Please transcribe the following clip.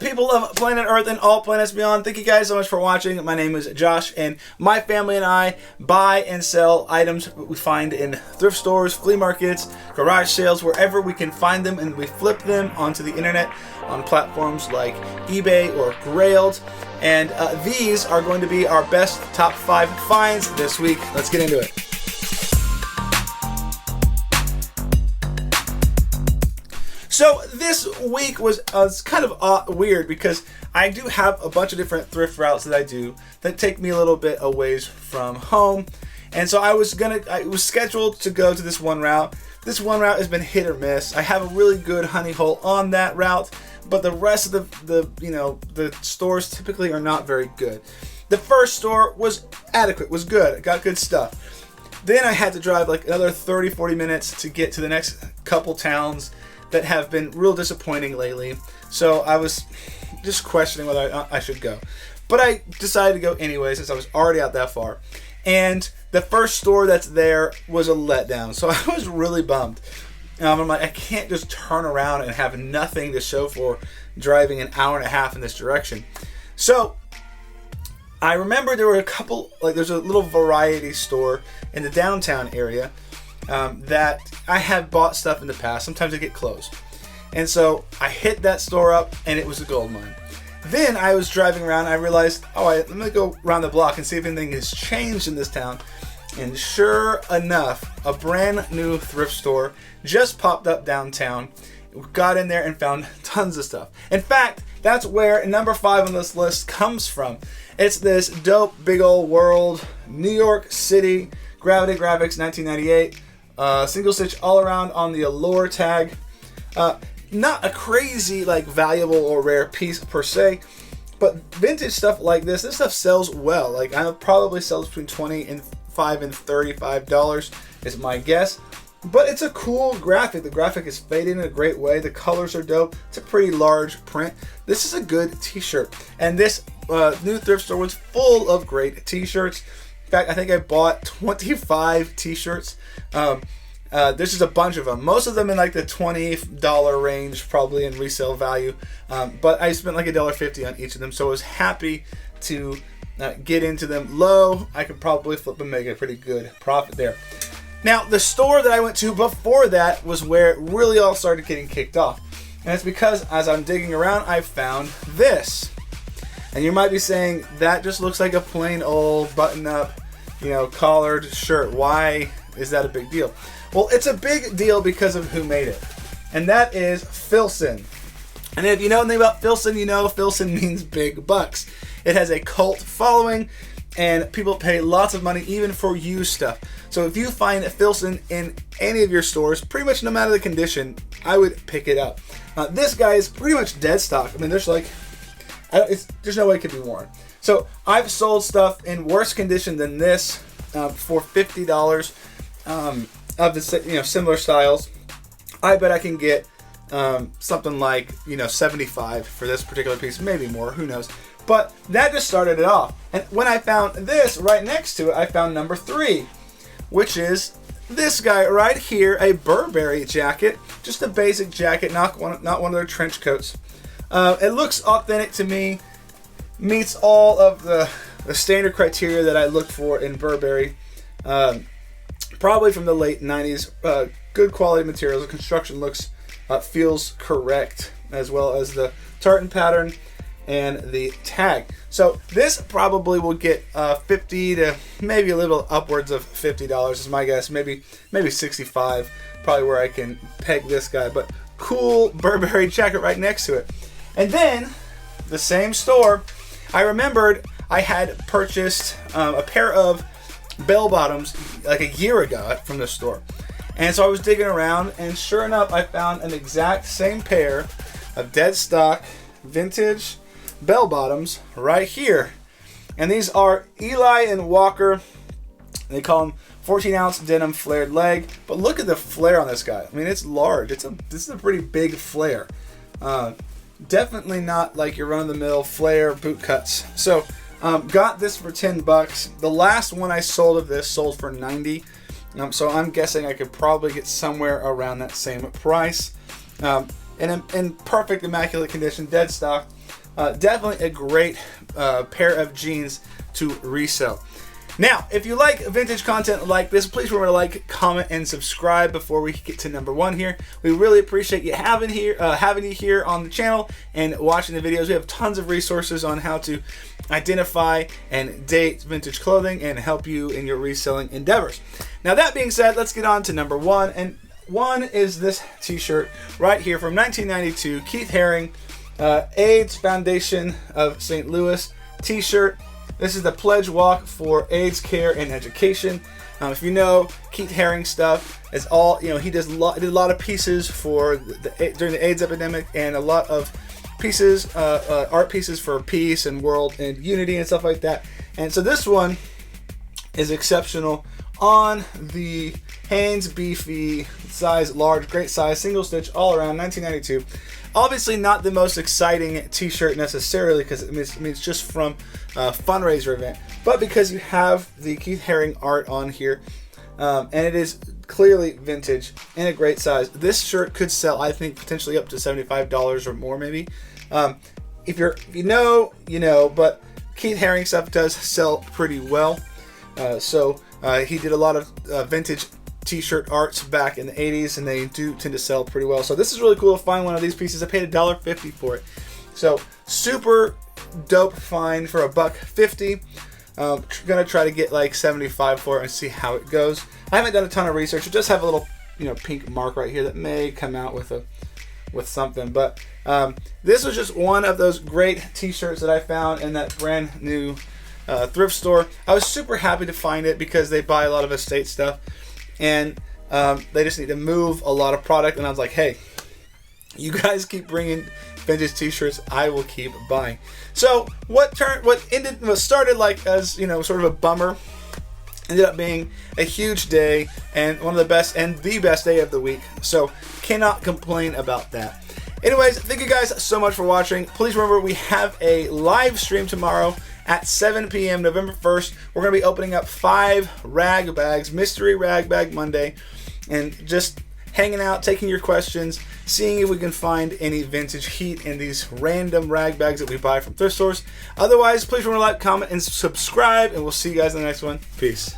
people of planet Earth and all planets beyond? Thank you guys so much for watching. My name is Josh, and my family and I buy and sell items we find in thrift stores, flea markets, garage sales, wherever we can find them, and we flip them onto the internet on platforms like eBay or Grailed. And these are going to be our best top 5 finds this week. Let's get into it. So this week was kind of weird because I do have a bunch of different thrift routes that I do that take me a little bit away from home. And so I was scheduled to go to this one route. This one route has been hit or miss. I have a really good honey hole on that route, but the rest of the stores typically are not very good. The first store was adequate, was good. It got good stuff. Then I had to drive like another 30-40 minutes to get to the next couple towns that have been real disappointing lately. So I was just questioning whether I should go. But I decided to go anyway since I was already out that far. And the first store that's there was a letdown. So I was really bummed. I'm like, I can't just turn around and have nothing to show for driving an hour and a half in this direction. So I remember there were a couple, like there's a little variety store in the downtown area that I have bought stuff in the past. Sometimes they get closed. And so I hit that store up and it was a gold mine. Then I was driving around and I realized, let me go around the block and see if anything has changed in this town. And sure enough, a brand new thrift store just popped up downtown. Got in there and found tons of stuff. In fact, that's where number 5 on this list comes from. It's this dope big old world, New York City, Gravity Graphics 1998. Single stitch all around on the Allure tag. Not a crazy like valuable or rare piece per se, but vintage stuff like this stuff sells well. Like I probably sells between $25 and $35 is my guess. But it's a cool graphic. The graphic is faded in a great way. The colors are dope. It's a pretty large print. This is a good t-shirt. And this new thrift store was full of great t-shirts. In fact, I think I bought 25 t-shirts. There's just a bunch of them. Most of them in like the $20 range, probably in resale value. But I spent like $1.50 on each of them, so I was happy to get into them low. I could probably flip and make a pretty good profit there. Now, the store that I went to before that was where it really all started getting kicked off. And it's because as I'm digging around, I found this. And you might be saying, that just looks like a plain old button-up, collared shirt. Why is that a big deal? Well, it's a big deal because of who made it. And that is Filson. And if you know anything about Filson, you know Filson means big bucks. It has a cult following, and people pay lots of money even for used stuff. So if you find Filson in any of your stores, pretty much no matter the condition, I would pick it up. This guy is pretty much dead stock. I mean, there's no way it could be worn. So I've sold stuff in worse condition than this for $50 of the similar styles. I bet I can get something like $75 for this particular piece, maybe more, who knows. But that just started it off. And when I found this right next to it, I found number 3, which is this guy right here, a Burberry jacket, just a basic jacket, not one of their trench coats. It looks authentic to me, meets all of the standard criteria that I look for in Burberry. Probably from the late 90s. Good quality materials. The construction feels correct, as well as the tartan pattern and the tag. So this probably will get $50 to maybe a little upwards of $50 is my guess. Maybe $65, probably where I can peg this guy. But cool Burberry jacket right next to it. And then the same store, I remembered I had purchased a pair of bell bottoms like a year ago from the store. And so I was digging around, and sure enough, I found an exact same pair of dead stock vintage bell bottoms right here. And these are Eli and Walker. They call them 14-ounce denim flared leg. But look at the flare on this guy. I mean, it's large. This is a pretty big flare. Definitely not like your run-of-the-mill flare boot cuts. So got this for $10. The last one I sold of this sold for $90. So I'm guessing I could probably get somewhere around that same price. in perfect immaculate condition, dead stock. Definitely a great pair of jeans to resell. Now, if you like vintage content like this, please remember to like, comment, and subscribe before we get to number 1 here. We really appreciate you having you here on the channel and watching the videos. We have tons of resources on how to identify and date vintage clothing and help you in your reselling endeavors. Now, that being said, let's get on to number 1. And 1 is this t-shirt right here from 1992, Keith Haring, AIDS Foundation of St. Louis t-shirt. This is the Pledge Walk for AIDS Care and Education. If you know Keith Haring stuff, is all he did a lot of pieces for during the AIDS epidemic, and a lot of pieces, art pieces for peace and world and unity and stuff like that. And so this one is exceptional on the Hanes beefy size, large, great size, single stitch, all around, 1992. Obviously not the most exciting t-shirt necessarily, because it's just from a fundraiser event, but because you have the Keith Haring art on here, and it is clearly vintage and a great size. This shirt could sell, I think, potentially up to $75 or more, maybe. If you know, you know, but Keith Haring stuff does sell pretty well. So he did a lot of vintage t-shirt arts back in the 80s, and they do tend to sell pretty well. So this is really cool to find one of these pieces. I paid $1.50 for it. So super dope find for $1.50. Gonna try to get like 75 for it and see how it goes. I haven't done a ton of research. It does have a little pink mark right here that may come out with something, but this was just one of those great t-shirts that I found in that brand new thrift store. I was super happy to find it because they buy a lot of estate stuff, and they just need to move a lot of product, and I was like, hey, you guys keep bringing vintage t-shirts, I will keep buying. So what started like as sort of a bummer ended up being a huge day, and one of the best day of the week. So cannot complain about that. Anyways, thank you guys so much for watching. Please remember, we have a live stream tomorrow at 7 p.m. November 1st. We're going to be opening up 5 rag bags, Mystery Rag Bag Monday, and just hanging out, taking your questions, seeing if we can find any vintage heat in these random rag bags that we buy from thrift stores. Otherwise, please remember to like, comment, and subscribe, and we'll see you guys in the next one. Peace.